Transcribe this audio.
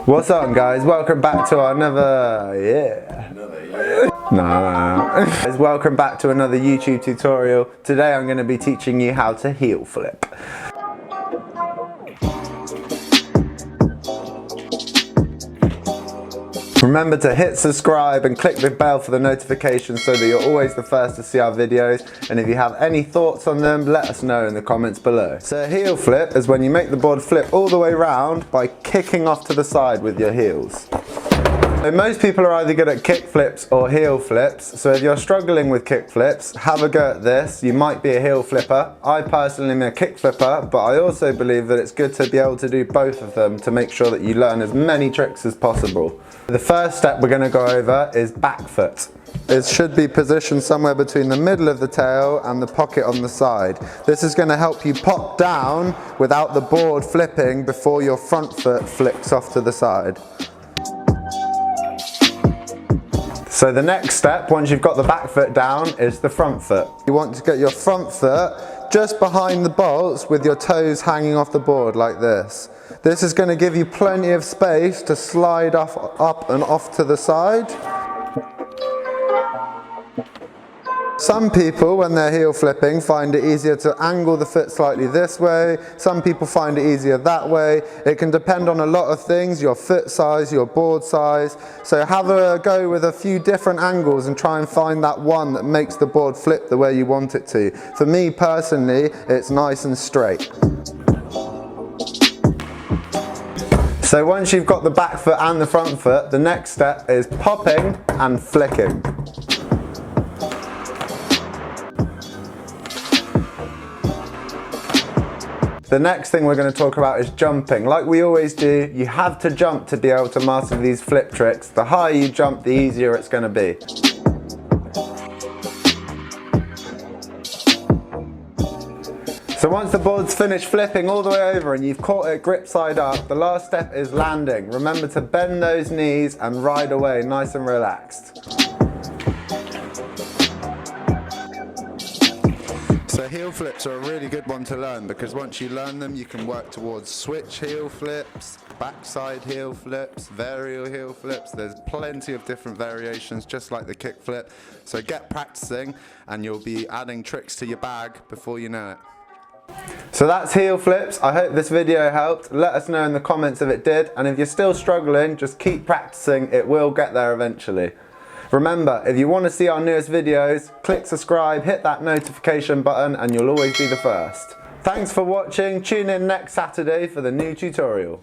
What's up, guys? Welcome back to another Guys, welcome back to another YouTube tutorial. Today I'm going to be teaching you how to heel flip. Remember to hit subscribe and click the bell for the notifications so that you're always the first to see our videos. And if you have any thoughts on them, let us know in the comments below. So a heel flip is when you make the board flip all the way around by kicking off to the side with your heels. So most people are either good at kick flips or heel flips. So if you're struggling with kick flips, have a go at this. You might be a heel flipper. I personally am a kick flipper, but I also believe that it's good to be able to do both of them to make sure that you learn as many tricks as possible. The first step we're going to go over is back foot. It should be positioned somewhere between the middle of the tail and the pocket on the side. This is going to help you pop down without the board flipping before your front foot flicks off to the side. So the next step, once you've got the back foot down, is the front foot. You want to get your front foot just behind the bolts with your toes hanging off the board like this. This is going to give you plenty of space to slide up and off to the side. Some people, when they're heel flipping, find it easier to angle the foot slightly this way. Some people find it easier that way. It can depend on a lot of things, your foot size, your board size. So have a go with a few different angles and try and find that one that makes the board flip the way you want it to. For me personally, it's nice and straight. So once you've got the back foot and the front foot, the next step is popping and flicking. The next thing we're going to talk about is jumping. Like we always do, you have to jump to be able to master these flip tricks. The higher you jump, the easier it's going to be. So once the board's finished flipping all the way over and you've caught it grip side up, the last step is landing. Remember to bend those knees and ride away nice and relaxed. So heel flips are a really good one to learn because once you learn them you can work towards switch heel flips, backside heel flips, varial heel flips. There's plenty of different variations just like the kick flip. So get practicing and you'll be adding tricks to your bag before you know it. So that's heel flips. I hope this video helped. Let us know in the comments if it did, and if you're still struggling, just keep practicing. It will get there eventually. Remember, if you want to see our newest videos, click subscribe, hit that notification button, and you'll always be the first. Thanks for watching. Tune in next Saturday for the new tutorial.